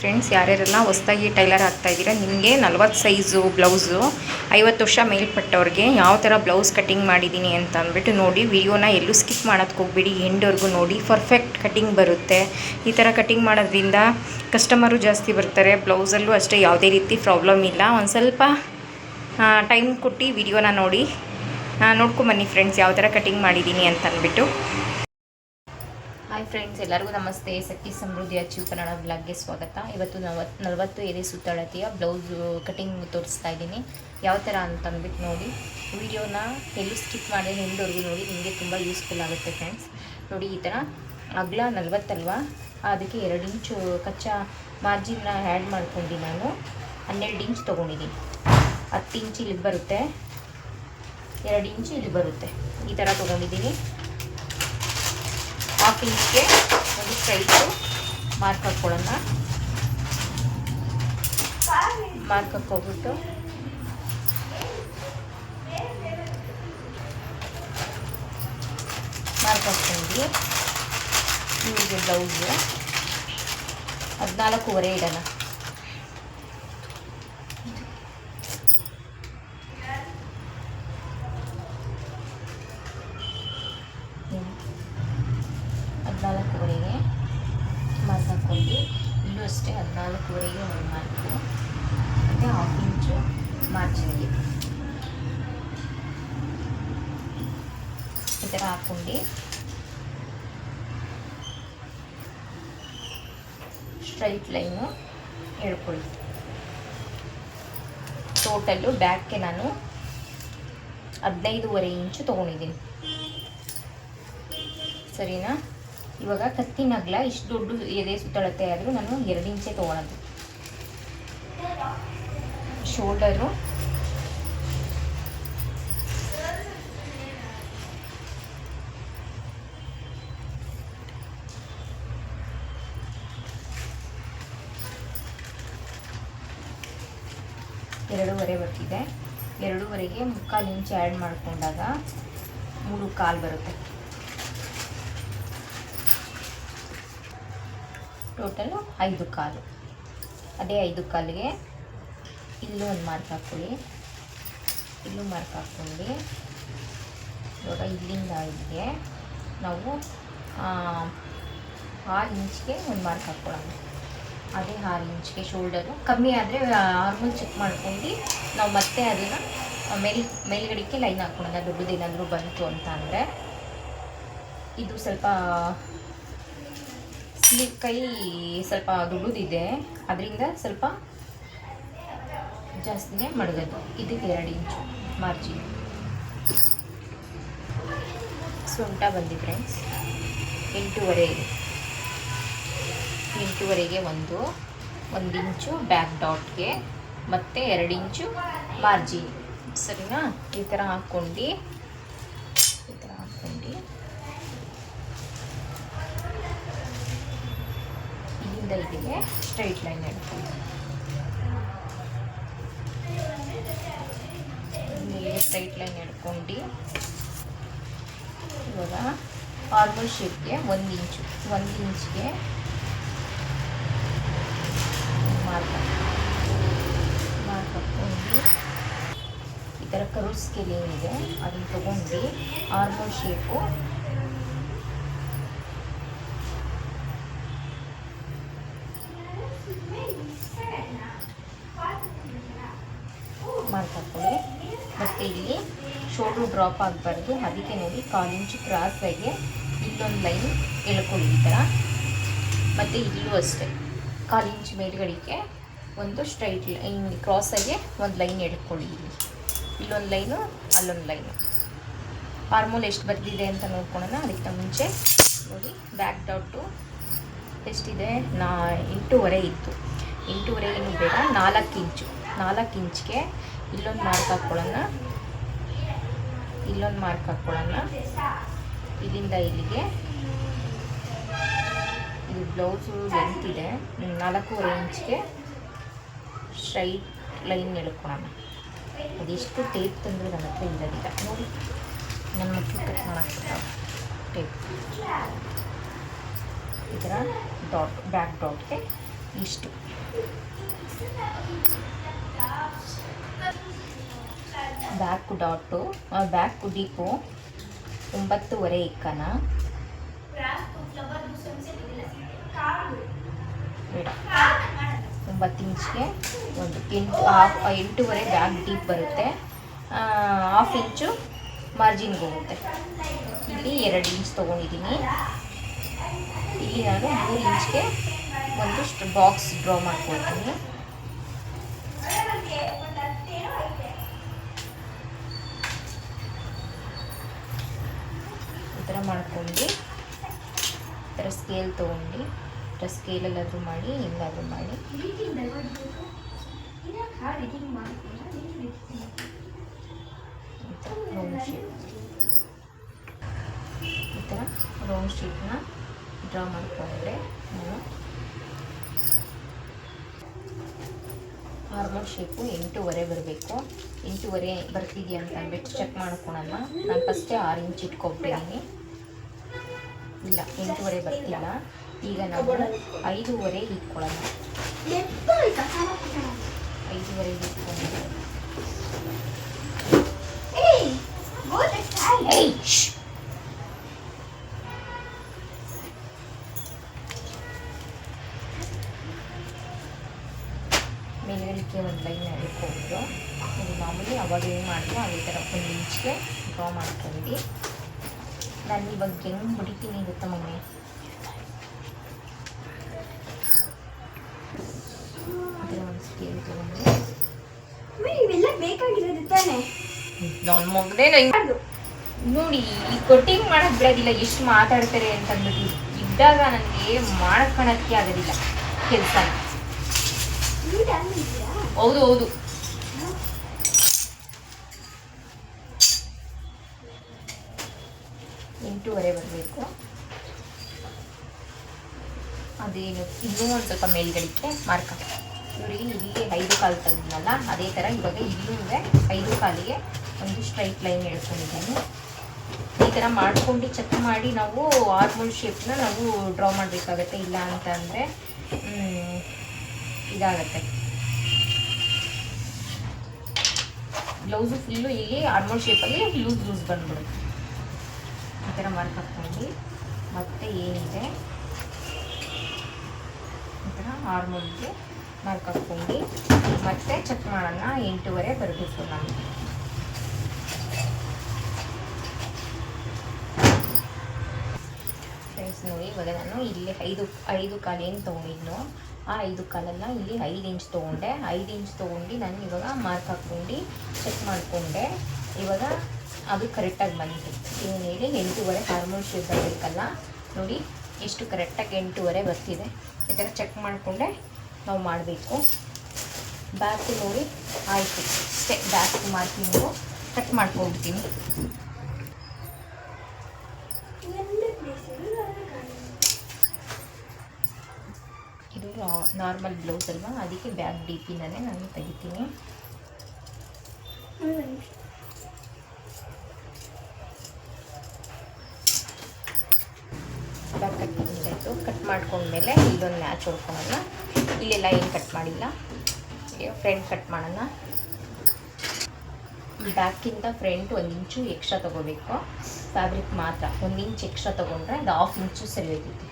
Friends, ಯಾರ್ಯಾರೆಲ್ಲ ಹೊಸದಾಗಿ tailor ಆಗ್ತಾಯಿದ್ದೀರಾ, ನಿಮಗೆ 40 size blouse 50 ವರ್ಷ ಮೇಲ್ಪಟ್ಟವ್ರಿಗೆ ಯಾವ ಥರ ಬ್ಲೌಸ್ ಕಟಿಂಗ್ ಮಾಡಿದ್ದೀನಿ ಅಂತ ಅಂದ್ಬಿಟ್ಟು ನೋಡಿ. ವಿಡಿಯೋನ ಎಲ್ಲೂ ಸ್ಕಿಪ್ ಮಾಡೋದಕ್ಕೆ ಹೋಗ್ಬಿಡಿ, ಎಂಡ್ವರೆಗೂ ನೋಡಿ. ಪರ್ಫೆಕ್ಟ್ ಕಟಿಂಗ್ ಬರುತ್ತೆ. ಈ ಥರ ಕಟಿಂಗ್ ಮಾಡೋದ್ರಿಂದ ಕಸ್ಟಮರು ಜಾಸ್ತಿ ಬರ್ತಾರೆ. ಬ್ಲೌಸಲ್ಲೂ ಅಷ್ಟೇ ಯಾವುದೇ ರೀತಿ ಪ್ರಾಬ್ಲಮ್ ಇಲ್ಲ. ಒಂದು ಸ್ವಲ್ಪ ಟೈಮ್ ಕೊಟ್ಟು ವಿಡಿಯೋನ ನೋಡಿ, ನೋಡ್ಕೊಂಬನ್ನಿ ಫ್ರೆಂಡ್ಸ್ ಯಾವ ಥರ ಕಟಿಂಗ್ ಮಾಡಿದ್ದೀನಿ ಅಂತ ಅಂದ್ಬಿಟ್ಟು. ಹಾಯ್ ಫ್ರೆಂಡ್ಸ್, ಎಲ್ಲರಿಗೂ ನಮಸ್ತೆ. ಶಕ್ತಿ ಸಮೃದ್ಧಿ ಅಚೀವ್ ಕನ್ನಡ ಬ್ಲಾಗ್ಗೆ ಸ್ವಾಗತ. ಇವತ್ತು 40 ಎದೆ ಸುತ್ತಳತೆಯ ಬ್ಲೌಸು ಕಟಿಂಗ್ ತೋರಿಸ್ತಾ ಇದ್ದೀನಿ. ಯಾವ ಥರ ಅಂತಂದ್ಬಿಟ್ಟು ನೋಡಿ. ವಿಡಿಯೋನ ಎಲ್ಲೂ ಸ್ಕಿಪ್ ಮಾಡಿ ಎಂಡ್ವರೆಗೂ ನೋಡಿ, ನಿಮಗೆ ತುಂಬ ಯೂಸ್ಫುಲ್ ಆಗುತ್ತೆ ಫ್ರೆಂಡ್ಸ್. ನೋಡಿ, ಈ ಥರ ಅಗಲ 40 ಅಲ್ವಾ, ಅದಕ್ಕೆ 2 ಇಂಚು ಕಚ್ಚಾ ಮಾರ್ಜಿನ್ನ ಆ್ಯಡ್ ಮಾಡ್ಕೊಂಡು ನಾನು 12 ಇಂಚ್ ತೊಗೊಂಡಿದ್ದೀನಿ. 10 ಇಂಚ್ ಇಲ್ಲಿಗೆ ಬರುತ್ತೆ, 2 ಇಂಚ್ ಇಲ್ಲಿ ಬರುತ್ತೆ. ಈ ಥರ ತೊಗೊಂಡಿದ್ದೀನಿ. ಹಾಫ್ ಇಂಚ್ಗೆ ಒಂದು ಸ್ಟ್ರೈಟು ಮಾರ್ಕ್ ಹಾಕ್ಕೊಳ್ಳೋಣ. ಮಾರ್ಕ್ ಹಾಕ್ಕೊಬಿಟ್ಟು ಮಾರ್ಕ್ ಹಾಕ್ಕೊಂಡು ಇವ್ರಿಗೆ ಬ್ಲೌಸು 14.5 ಇಡೋಣ. ಹದಿನಾಲ್ಕುವರೆಗೆ ಮಾರ್ಕ್ ಹಾಕ್ಕೊಂಡು ಇಲ್ಲೂ ಅಷ್ಟೇ 14.5ಗೆ ಒಂದು ಮಾರ್ಕು, ಮತ್ತು ಹಾಫ್ ಇಂಚು ಮಾರ್ಜಿನ್ಗೆ ಈ ಥರ ಹಾಕ್ಕೊಂಡು ಸ್ಟ್ರೈಟ್ ಲೈನು ಎಳ್ಕೊಳ್ಳಿ. ಟೋಟಲ್ಲು ಬ್ಯಾಕ್ಗೆ ನಾನು 15.5 ಇಂಚು ತೊಗೊಂಡಿದ್ದೀನಿ. ಸರಿನಾ? ಇವಾಗ ಕತ್ತಿನ ಅಗಲ ಇಷ್ಟು ದೊಡ್ಡ ಎದೆ ಸುತ್ತಳತೆ ಆದರೂ ನಾನು 2 ಇಂಚೇ ತೊಗೊಳೋದು. ಶೋಲ್ಡರು ಎರಡೂವರೆ ಬರ್ತಿದೆ. 2.5ಗೆ 3/4 ಇಂಚ್ ಆ್ಯಡ್ ಮಾಡಿಕೊಂಡಾಗ 3/4 ಬರುತ್ತೆ. ಟೋಟಲು 5/4. ಅದೇ 5/4ಗೆ ಇಲ್ಲೂ ಒಂದು ಮಾರ್ಕ್ ಹಾಕ್ಕೊಳ್ಳಿ, ಇಲ್ಲೂ ಮಾರ್ಕ್ ಹಾಕ್ಕೊಂಡು ಇವಾಗ ಇಲ್ಲಿಂದ ಇಲ್ಲಿಗೆ ನಾವು 6 ಇಂಚ್ಗೆ ಒಂದು ಮಾರ್ಕ್ ಹಾಕ್ಕೊಳ್ಳೋಣ. ಅದೇ 6 ಇಂಚ್ಗೆ ಶೋಲ್ಡರು ಕಮ್ಮಿ ಆದರೆ ನಾರ್ಮಲ್ ಚೆಕ್ ಮಾಡ್ಕೊಂಡು ನಾವು ಮತ್ತೆ ಅದನ್ನು ಮೇಲ್ಗಡೆಗೆ ಲೈನ್ ಹಾಕ್ಕೊಳ್ಳೋಣ. ದೊಡ್ಡದೇನಾದರೂ ಬಂತು ಅಂತ ಅಂದರೆ, ಇದು ಸ್ವಲ್ಪ ಸ್ಲೀವ್ ಕೈ ಸ್ವಲ್ಪ ದೊಡ್ಡದಿದೆ, ಅದರಿಂದ ಸ್ವಲ್ಪ ಜಾಸ್ತಿನೇ ಮಡಗೋದು. ಇದಕ್ಕೆ 2 ಇಂಚು ಮಾರ್ಜಿನ್. ಸೊಂಟ ಬಂದು ಫ್ರೆಂಡ್ಸ್ 8.5 ಇದೆ. 8.5ಗೆ ಒಂದು ಇಂಚು ಬ್ಯಾಕ್ ಡಾಟ್ಗೆ ಮತ್ತು 2 ಇಂಚು ಮಾರ್ಜಿನ್. ಸರಿನಾ? ಈ ಥರ ಹಾಕ್ಕೊಂಡು ಇಲ್ಲಿಂದ ಇಲ್ಲಿಗೆ ಸ್ಟ್ರೈಟ್ ಲೈನ್ ಎಳ್ಕೊಂಡು ಸ್ಟ್ರೈಟ್ ಲೈನ್ ಎಳ್ಕೊಂಡು ಇವಾಗ ಆರ್ಮಲ್ ಶೇಪ್ಗೆ 1 ಇಂಚ್ಗೆ ಮಾರ್ಕ್ ಹಾಕ್ಕೊಂಡು ಈ ಥರ ಕರ್ವ್ ಸ್ಕೇಲ್ ಏನಿದೆ ಅದನ್ನು ತೊಗೊಂಡು ಆರ್ಮಲ್ ಶೇಪು ಮಾರ್ಕ್ ಹಾಕ್ಕೊಳ್ಳಿ. ಮತ್ತು ಇಲ್ಲಿ ಶೋಲ್ಡ್ರು ಡ್ರಾಪ್ ಆಗಬಾರ್ದು, ಅದಕ್ಕೆ ನೋಡಿ 1/4 ಇಂಚು ಕ್ರಾಸಾಗಿ ಇಲ್ಲೊಂದು ಲೈನ್ ಎಳ್ಕೊಳ್ಳಿ ಈ ಥರ. ಮತ್ತು ಇಲ್ಲೂ ಅಷ್ಟೇ 1/4 ಇಂಚ್ ಮೇಲ್ಗಡೆಗೆ ಒಂದು ಸ್ಟ್ರೈಟ್ ಲೈನ್ ಕ್ರಾಸಾಗಿ ಒಂದು ಲೈನ್ ಎಳ್ಕೊಳ್ಳಿ. ಇಲ್ಲೊಂದು ಲೈನು, ಅಲ್ಲೊಂದು ಲೈನು. ಆರ್ಮೋಲ್ ಎಷ್ಟು ಬರ್ತಿದೆ ಅಂತ ನೋಡ್ಕೊಳ್ಳೋಣ. ಅದಕ್ಕೆ ಮುಂಚೆ ನೋಡಿ, ಬ್ಯಾಕ್ ಡಾಟು ಎಷ್ಟಿದೆ? 8.5 ಇತ್ತು. 8.5 ಏನು ಬೇಡ, 4 ಇಂಚ್ಗೆ ಇಲ್ಲೊಂದು ಮಾರ್ಕ್ ಹಾಕ್ಕೊಳ್ಳೋಣ. ಇಲ್ಲಿಂದ ಇಲ್ಲಿಗೆ ಇದು ಬ್ಲೌಸು ಲೆಂತ್ ಇದೆ, 4.5 ಇಂಚ್ಗೆ ಸ್ಟ್ರೈಟ್ ಲೈನ್ ಎಳ್ಕೊಳ್ಳೋಣ. ಅದೆಷ್ಟು ಟೇಪ್ ತಂದರೂ ನನ್ನ ಹತ್ರ ಇಲ್ಲದಿಲ್ಲ ನೋಡಿ, ನನ್ನ ಮಕ್ಕಳು ಕಟ್ ಮಾಡೋಕ್ಕೆ ಟೇಪ್ ಈ ಥರ ಡಾಟ್ ಬ್ಯಾಕ್ ಡಾಟ್ಗೆ ಇಷ್ಟು. ಬ್ಯಾಕು ಡಾಟು, ಬ್ಯಾಕು ಡೀಪು 9.5 ಇಕ್ಕನ ಬೇಡ 9 ಇಂಚ್ಗೆ ಒಂದು 8.5 ಬ್ಯಾಕ್ ಡೀಪ್ ಬರುತ್ತೆ. 1/2 ಇಂಚು ಮಾರ್ಜಿನ್ಗೆ ಹೋಗುತ್ತೆ. ಇಲ್ಲಿ 2 ಇಂಚ್ ತೊಗೊಂಡಿದ್ದೀನಿ. ಇಲ್ಲಿ ನಾನು 3 ಇಂಚ್ಗೆ ಒಂದಿಷ್ಟು ಬಾಕ್ಸ್ ಡ್ರಾ ಮಾಡ್ಕೊಳ್ತೀನಿ. ಈ ಥರ ಮಾಡ್ಕೊಂಡು ಈ ಥರ ಸ್ಕೇಲ್ ತೊಗೊಂಡು ಈ ಥರ ಸ್ಕೇಲಲ್ಲಾದರೂ ಮಾಡಿ ಹಿಂಗಾದರೂ ಮಾಡಿ ರೌಂಡ್ ಶೇಪ್, ಈ ಥರ ರೌಂಡ್ ಶೇಪ್ನ ಡ್ರಾ ಮಾಡಿಕೊಂಡ್ರೆ ನಾನು ನಾರ್ಮಲ್ ಶೇಪು 8.5 ಬರಬೇಕು. 8.5 ಬರ್ತಿದೆಯಾ ಅಂತ ಅಂದ್ಬಿಟ್ಟು ಚೆಕ್ ಮಾಡ್ಕೊಳೋಣ. ನಾನು ಫಸ್ಟೇ 6 ಇಂಚ್ ಇಟ್ಕೊಬಿಟ್ಟಿದ್ದೀನಿ. ಇಲ್ಲ 8.5 ಬರ್ತಿಲ್ಲ. ಈಗ ನಾವು 5.5 ಇಟ್ಕೊಳ್ಳೋಣ. 5.5 ಇಟ್ಕೊಂಡು ಮೇಲ್ಗಡೆಗೆ ಒಂದು ಲೈನ್ ಎಳ್ಕೊಂಡು ಇದು ಮಾಮೂಲಿ ಅವಾಗ ಏನು ಮಾಡಿದ್ರು ಅದೇ ಥರ 1 ಇಂಚ್ಗೆ ಡ್ರಾ ಮಾಡ್ಕೊಂಡು ನಾನು ಇವಾಗ ಹೆಂಗೆ ಬಿಡಿತೀನಿ ಗೊತ್ತಾ ಮಮ್ಮಿ? ಅದರ ಒಂದು ಸ್ಕೇಲ್ ತೊಗೊಂಡು ಇವೆಲ್ಲ ಬೇಕಾಗಿರೋದು ತಾನೆ. ನಾನು ಮಗನೇ ನೋಡಿ ಈ ಕಟಿಂಗ್ ಮಾಡೋಕ್ಕೆ ಬಿಡೋದಿಲ್ಲ. ಎಷ್ಟು ಮಾತಾಡ್ತಾರೆ ಅಂತಂದ್ಬಿಟ್ಟು ಇದ್ದಾಗ ನನಗೆ ಮಾಡ್ಕೊಳಕ್ಕೆ ಆಗೋದಿಲ್ಲ ಕೆಲಸನ. ಹೌದು ಹೌದು. ಎಂಟೂವರೆ ಬರಬೇಕು. ಅದೇನು ಇನ್ನೂ ಒಂದು ಸ್ವಲ್ಪ ಮೇಲ್ಗಡಿಕೆ ಮಾರ್ಕ್ ನೋಡಿ. ಇಲ್ಲಿ 5 ಕಾಲು ತೆಗೆದ್ನಲ್ಲ ಅದೇ ಥರ ಇವಾಗ ಇಲ್ಲೂ 5 ಕಾಲಿಗೆ ಒಂದು ಸ್ಟ್ರೈಟ್ ಲೈನ್ ಎಳ್ಕೊಂಡಿದ್ದೀನಿ. ಈ ಥರ ಮಾಡ್ಕೊಂಡು ಚೆಕ್ ಮಾಡಿ ನಾವು ಆರ್ಮೋಲ್ ಶೇಪ್ನ ನಾವು ಡ್ರಾ ಮಾಡಬೇಕಾಗತ್ತೆ. ಇಲ್ಲ ಅಂತ ಅಂದರೆ ಇದಾಗತ್ತೆ. ಬ್ಲೌಸು ಫುಲ್ಲು ಇಲ್ಲಿ ಆರ್ಮೋಲ್ ಶೇಪಲ್ಲಿ ಲೂಸ್ ಬಂದ್ಬಿಡುತ್ತೆ. ಈ ಥರ ಮಾರ್ಕ್ ಹಾಕ್ಕೊಂಡು ಮತ್ತೆ ಏನಿದೆ ಈ ಥರ ಆರ್ಮೋಲ್ಗೆ ಮಾರ್ಕ್ ಹಾಕ್ಕೊಂಡು ಮತ್ತೆ ಚೆಕ್ ಮಾಡೋಣ. 8.5 ಬರಬೇಕು ನಾನು. ಫ್ರೆಂಡ್ಸ್ ನೋಡಿ, ಇವಾಗ ನಾನು ಇಲ್ಲಿ 5 ಕಾಲು ಏನು ತೊಗೊಂಡಿದ್ನೋ ಆ 5 ಕಾಲನ್ನು ಇಲ್ಲಿ 5 ಇಂಚ್ ತೊಗೊಂಡೆ. 5 ಇಂಚ್ ತೊಗೊಂಡು ನಾನು ಇವಾಗ ಮಾರ್ಕ್ ಹಾಕ್ಕೊಂಡು ಚೆಕ್ ಮಾಡಿಕೊಂಡೆ. ಇವಾಗ ಅದು ಕರೆಕ್ಟಾಗಿ ಬಂತು. ಏನು ಹೇಳಿ 8.5 ಆರ್ಮೋಲ್ ಶೇಪ್ ಬರಬೇಕಲ್ಲ ನೋಡಿ, ಎಷ್ಟು ಕರೆಕ್ಟಾಗಿ 8.5 ಬರ್ತಿದೆ. ಈ ಥರ ಚೆಕ್ ಮಾಡಿಕೊಂಡೆ ನಾವು ಮಾಡಬೇಕು. ಬ್ಯಾಕ್ ನೋಡಿ ಆಯಿತು ಅಷ್ಟೇ. ಬ್ಯಾಕ್ ಮಾರ್ಕಿಂಗು ಕಟ್ ಮಾಡ್ಕೊಂಡ್ಬಿಡ್ತೀನಿ. ಇದು ನಾರ್ಮಲ್ ಬ್ಲೌಸ್ ಅಲ್ವಾ, ಅದಕ್ಕೆ ಬ್ಯಾಕ್ ಡೀಪಿನೇ ನಾನು ತೆಗಿತೀನಿ. Back cut ಮಾಡಿದ್ದಾಯಿತು. ಕಟ್ ಮಾಡ್ಕೊಂಡ್ಮೇಲೆ ಇಲ್ಲೊಂದು ಮ್ಯಾಚ್ ಹೊಡ್ಕೊಳ್ಳೋಣ. ಇಲ್ಲೆಲ್ಲ ಏನು ಕಟ್ ಮಾಡಿಲ್ಲ, ಫ್ರಂಟ್ ಕಟ್ ಮಾಡೋಣ. ಬ್ಯಾಕಿಂದ ಫ್ರಂಟ್ 1 ಇಂಚು ಎಕ್ಸ್ಟ್ರಾ ತೊಗೋಬೇಕು. ಫ್ಯಾಬ್ರಿಕ್ ಮಾತ್ರ 1 ಇಂಚ್ ಎಕ್ಸ್ಟ್ರಾ ತೊಗೊಂಡ್ರೆ ಅದು 1/2 ಇಂಚು ಸರಿ ಹೋಗ್ತೈತಿ.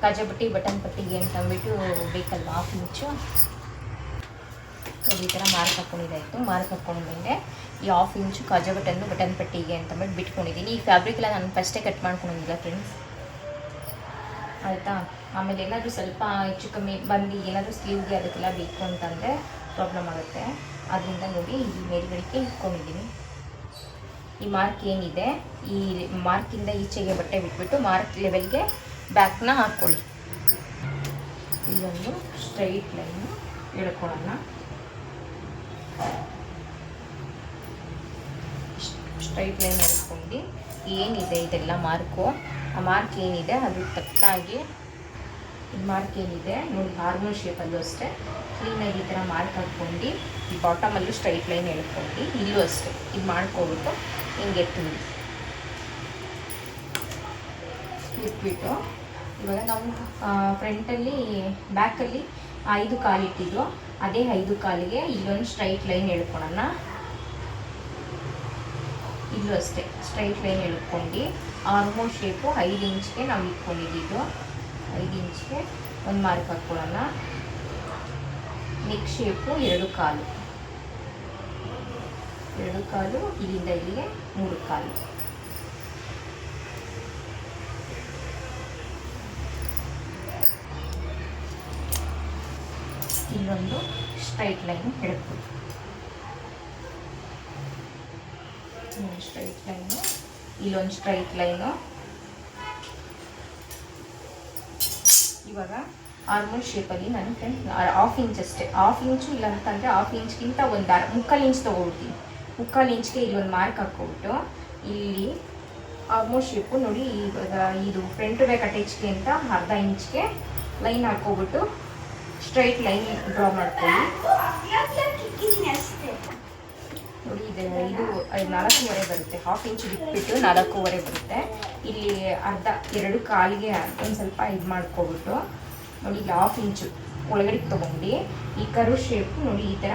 ಕಾಜಾಪಟ್ಟಿ ಬಟನ್ ಪಟ್ಟಿಗೆ ಅಂತಂದ್ಬಿಟ್ಟು ಬೇಕಲ್ವ 1/2 ಇಂಚು. ಈ ಥರ ಮಾರ್ಕ್ ಹಾಕ್ಕೊಂಡಿದ್ದಾಯಿತು. ಮಾರ್ಕ್ ಹಾಕ್ಕೊಂಡ್ಮೇಲೆ ಈ 1/2 ಇಂಚು ಕಾಜಾ ಬಟನ್ ಪಟ್ಟಿಗೆ ಅಂತಂದ್ಬಿಟ್ಟು ಬಿಟ್ಕೊಂಡಿದ್ದೀನಿ. ಈ ಫ್ಯಾಬ್ರಿಕ್ ಎಲ್ಲ ನಾನು ಫಸ್ಟೇ ಕಟ್ ಮಾಡ್ಕೊಂಡಿದ್ದಿಲ್ಲ ಫ್ರೆಂಡ್ಸ್, ಆಯಿತಾ? ಆಮೇಲೆ ಏನಾದರೂ ಸ್ವಲ್ಪ ಹೆಚ್ಚು ಕಮ್ಮಿ ಬಂದು ಏನಾದರೂ ಸ್ಲೀವ್ಗೆ ಅದಕ್ಕೆಲ್ಲ ಬೇಕು ಅಂತಂದರೆ ಪ್ರಾಬ್ಲಮ್ ಆಗುತ್ತೆ. ಆದ್ದರಿಂದ ನೋಡಿ ಈ ಮೇಲ್ಗಡೆಗೆ ಇಟ್ಕೊಂಡಿದ್ದೀನಿ. ಈ ಮಾರ್ಕ್ ಏನಿದೆ ಈ ಮಾರ್ಕಿಂದ ಈಚೆಗೆ ಬಟ್ಟೆ ಬಿಟ್ಬಿಟ್ಟು ಮಾರ್ಕ್ ಲೆವೆಲ್ಗೆ ಬ್ಯಾಕ್ನ ಹಾಕ್ಕೊಳ್ಳಿ. ಇಲ್ಲೊಂದು ಸ್ಟ್ರೈಟ್ ಲೈನು ಎಳ್ಕೊಳ್ಳೋಣ. ಸ್ಟ್ರೈಟ್ ಲೈನ್ ಎಳ್ಕೊಂಡು ಏನಿದೆ ಇದೆಲ್ಲ ಮಾರ್ಕು, ಆ ಮಾರ್ಕ್ ಏನಿದೆ ಅದು ತಕ್ಕಾಗಿ ಮಾರ್ಕ್ ಏನಿದೆ ನೋಡಿ ಆರ್ಮೋಲ್ ಶೇಪಲ್ಲೂ ಅಷ್ಟೇ ಕ್ಲೀನಾಗಿ ಈ ಥರ ಮಾರ್ಕ್ ಹಾಕ್ಕೊಂಡು ಈ ಬಾಟಮಲ್ಲೂ ಸ್ಟ್ರೈಟ್ ಲೈನ್ ಎಳ್ಕೊಂಡು ಇಲ್ಲೂ ಅಷ್ಟೇ ಇದು ಮಾಡ್ಕೊಬಿಟ್ಟು ಹಿಂಗೆ ಎತ್ತಿ ಇಟ್ಬಿಟ್ಟು ಇವಾಗ ನಾವು ಫ್ರಂಟಲ್ಲಿ ಬ್ಯಾಕಲ್ಲಿ 5 ಕಾಲು ಇಟ್ಟಿದ್ದು, ಅದೇ 5 ಕಾಲಿಗೆ ಇಲ್ಲೊಂದು ಸ್ಟ್ರೈಟ್ ಲೈನ್ ಎಳ್ಕೊಳ್ಳೋಣ. ಇಲ್ಲೂ ಅಷ್ಟೇ ಸ್ಟ್ರೈಟ್ ಲೈನ್ ಎಳ್ಕೊಂಡು ಆರ್ಮೋಲ್ ಶೇಪು 5 ಇಂಚ್ಗೆ ನಾವು ಇಟ್ಕೊಂಡಿದ್ದು, 5 ಇಂಚ್ಗೆ ಒಂದು ಮಾರ್ಕ್ ಹಾಕ್ಕೊಳ್ಳೋಣ. ನೆಕ್ ಶೇಪು 2 ಕಾಲು, 2 ಕಾಲು, ಇಲ್ಲಿಂದ ಇಲ್ಲಿಗೆ 3 ಕಾಲು. ಇಲ್ಲೊಂದು ಸ್ಟ್ರೈಟ್ ಲೈನ್ ಎಳ್ಕೊಳ್ಳಿ. ಸ್ಟ್ರೈಟ್ ಲೈನು, ಇಲ್ಲೊಂದು ಸ್ಟ್ರೈಟ್ ಲೈನು. ಇವಾಗ ಆರ್ಮೋಲ್ ಶೇಪಲ್ಲಿ ನಾನು ಫ್ರೆಂಡ್ 1/2 ಇಂಚ್ ಅಷ್ಟೇ, 1/2 ಇಂಚು ಇಲ್ಲ ಅಂತಂದರೆ 1/2 ಇಂಚ್ಗಿಂತ ಒಂದು 3/4 ಇಂಚ್ ತೊಗೊಳ್ತೀನಿ. 3/4 ಇಂಚ್ಗೆ ಇಲ್ಲೊಂದು ಮಾರ್ಕ್ ಹಾಕ್ಕೊಬಿಟ್ಟು ಇಲ್ಲಿ ಆರ್ಮೋಲ್ ಶೇಪು ನೋಡಿ, ಇವಾಗ ಇದು ಫ್ರಂಟ್ ಬ್ಯಾಕ್ ಅಟ್ಯಾಚ್ಗೆ ಅಂತ 1/2 ಇಂಚ್ಗೆ ಲೈನ್ ಹಾಕ್ಕೊಬಿಟ್ಟು ಸ್ಟ್ರೈಟ್ ಲೈನ್ ಡ್ರಾ ಮಾಡ್ಕೊಳ್ಳಿ. ನೋಡಿ ಇದು 4.5 ಬರುತ್ತೆ, 1/2 ಇಂಚ್ ಬಿಟ್ಬಿಟ್ಟು 4.5 ಬರುತ್ತೆ. ಇಲ್ಲಿ ಅರ್ಧ 2 ಕಾಲಿಗೆ ಒಂದು ಸ್ವಲ್ಪ ಇದು ಮಾಡ್ಕೊಬಿಟ್ಟು ನೋಡಿ, ಇಲ್ಲಿ 1/2 ಇಂಚು ಒಳಗಡೆ ತೊಗೊಂಡು ಈ ಕರು ಶೇಪು ನೋಡಿ ಈ ಥರ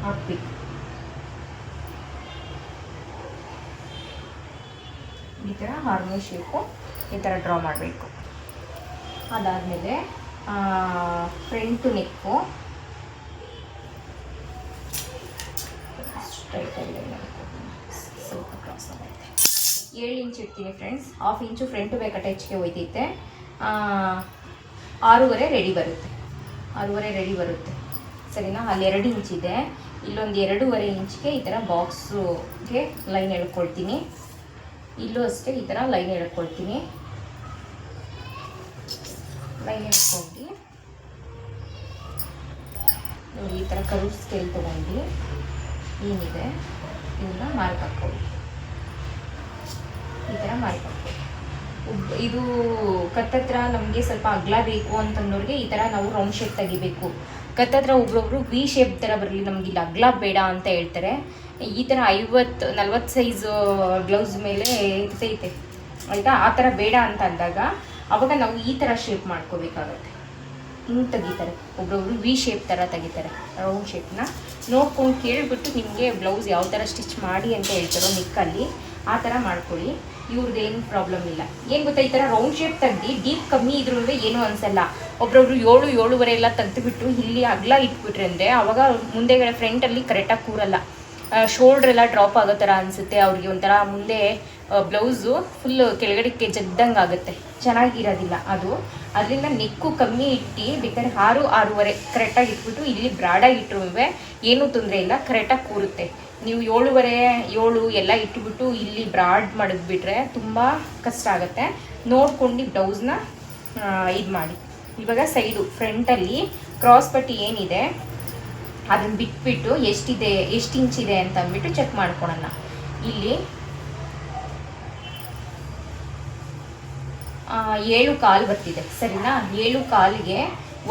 ಹಾಕ್ಬೇಕು. ಈ ಥರ ಹಾರ್ಮೋನ್ ಶೇಪು ಈ ಥರ ಡ್ರಾ ಮಾಡಬೇಕು. ಅದಾದಮೇಲೆ ಫ್ರಂಟು ನೆಕ್ಕು ಸ್ಟ್ರೈಟಲ್ಲಿ ಸ್ವಲ್ಪ ಕ್ರಾಸ್ ಆಗುತ್ತೆ. 7 ಇಂಚ್ ಇಡ್ತೀನಿ ಫ್ರೆಂಡ್ಸ್. 1/2 ಇಂಚು ಫ್ರಂಟು ಬ್ಯಾಕ್ ಅಟ್ಯಾಚ್ಗೆ ಹೋಯ್ತೈತೆ. 6.5 ರೆಡಿ ಬರುತ್ತೆ, 6.5 ರೆಡಿ ಬರುತ್ತೆ ಸರಿನಾ. ಅಲ್ಲಿ 2 ಇಂಚ್ ಇದೆ, ಇಲ್ಲೊಂದು 2.5 ಇಂಚ್ಗೆ ಈ ಥರ ಬಾಕ್ಸ್ಗೆ ಲೈನ್ ಎಳ್ಕೊಳ್ತೀನಿ. ಇಲ್ಲೂ ಅಷ್ಟೇ ಈ ಥರ ಲೈನ್ ಎಳ್ಕೊಳ್ತೀನಿ. ಲೈನ್ ಎಳ್ಕೊಂಡು ನೋಡಿ ಈ ಥರ ಕರು ಸ್ಕೇಲ್ ತೊಗೊಂಡು ಏನಿದೆ ಇದನ್ನ ಮಾರ್ಕ್ ಹಾಕ್ಕೊಳ್ಳಿ. ಈ ಥರ ಮಾರ್ಕ್ ಹಾಕ್ಕೊಳ್ಳಿ. ಇದು ಕತ್ತತ್ರ ನಮಗೆ ಸ್ವಲ್ಪ ಅಗಲ ಬೇಕು ಅಂತಂದವ್ರಿಗೆ ಈ ಥರ ನಾವು ರೌಂಡ್ ಶೇಪ್ ತೆಗಿಬೇಕು. ಕತ್ತತ್ರ ಒಬ್ರೊಬ್ರು ವಿ ಶೇಪ್ ಥರ ಬರಲಿ, ನಮ್ಗೆ ಇಲ್ಲಿ ಅಗಲ ಬೇಡ ಅಂತ ಹೇಳ್ತಾರೆ. ಈ ಥರ 50-40 ಸೈಜು ಬ್ಲೌಸ್ ಮೇಲೆ ಇರ್ತೈತೆ ಆಯಿತಾ. ಆ ಥರ ಬೇಡ ಅಂತ ಅಂದಾಗ ಅವಾಗ ನಾವು ಈ ಥರ ಶೇಪ್ ಮಾಡ್ಕೋಬೇಕಾಗತ್ತೆ. ಹಿಂಗೆ ತೆಗಿತಾರೆ ಒಬ್ರೊಬ್ರು, ವಿ ಶೇಪ್ ಥರ ತೆಗಿತಾರೆ. ರೌಂಡ್ ಶೇಪ್ನ ನೋಡ್ಕೊಂಡು ಕೇಳಿಬಿಟ್ಟು ನಿಮಗೆ ಬ್ಲೌಸ್ ಯಾವ ಥರ ಸ್ಟಿಚ್ ಮಾಡಿ ಅಂತ ಹೇಳ್ತಾರೋ ನೆಕ್ಕಲ್ಲಿ ಆ ಥರ ಮಾಡ್ಕೊಳ್ಳಿ. ಇವ್ರದ್ದು ಏನು ಪ್ರಾಬ್ಲಮ್ ಇಲ್ಲ. ಏನು ಗೊತ್ತಾ, ಈ ಥರ ರೌಂಡ್ ಶೇಪ್ ತೆಗ್ದು ಡೀಪ್ ಕಮ್ಮಿ ಇದ್ರೂ ಏನೂ ಅನಿಸಲ್ಲ. ಒಬ್ರೊಬ್ರು 7-7.5 ಎಲ್ಲ ತೆಗೆದುಬಿಟ್ಟು ಇಲ್ಲಿ ಅಗಲ ಇಟ್ಬಿಟ್ರೆ ಅಂದರೆ ಅವಾಗ ಮುಂದೆಗಡೆ ಫ್ರಂಟಲ್ಲಿ ಕರೆಕ್ಟಾಗಿ ಕೂರಲ್ಲ, ಶೋಲ್ಡ್ರ್ ಎಲ್ಲ ಡ್ರಾಪ್ ಆಗೋ ಥರ ಅನಿಸುತ್ತೆ ಅವ್ರಿಗೆ. ಒಂಥರ ಮುಂದೆ ಬ್ಲೌಸು ಫುಲ್ಲು ಕೆಳಗಡೆಗೆ ಜಗ್ದಂಗೆ ಆಗುತ್ತೆ, ಚೆನ್ನಾಗಿರೋದಿಲ್ಲ ಅದು. ಅದರಿಂದ ನೆಕ್ಕು ಕಮ್ಮಿ ಇಟ್ಟು ಬೇಕಾದ್ರೆ 6-6.5 ಕರೆಕ್ಟಾಗಿ ಇಟ್ಬಿಟ್ಟು ಇಲ್ಲಿ ಬ್ರಾಡಾಗಿ ಇಟ್ಟರು ಏನೂ ತೊಂದರೆ ಇಲ್ಲ, ಕರೆಕ್ಟಾಗಿ ಕೂರುತ್ತೆ. ನೀವು 7.5-7 ಎಲ್ಲ ಇಟ್ಬಿಟ್ಟು ಇಲ್ಲಿ ಬ್ರಾಡ್ ಮಾಡಿದ್ಬಿಟ್ರೆ ತುಂಬ ಕಷ್ಟ ಆಗುತ್ತೆ. ನೋಡ್ಕೊಂಡು ಬ್ಲೌಸ್ನ ಇದು ಮಾಡಿ. ಇವಾಗ ಸೈಡು ಫ್ರಂಟಲ್ಲಿ ಕ್ರಾಸ್ ಪಟ್ಟಿ ಏನಿದೆ ಅದನ್ನು ಬಿಟ್ಬಿಟ್ಟು ಎಷ್ಟು ಇಂಚಿದೆ ಅಂತ ಅಂದ್ಬಿಟ್ಟು ಚೆಕ್ ಮಾಡ್ಕೊಳ್ಳೋಣ. ಇಲ್ಲಿ 7 ಕಾಲು ಬರ್ತಿದೆ ಸರಿನಾ. 7 ಕಾಲಿಗೆ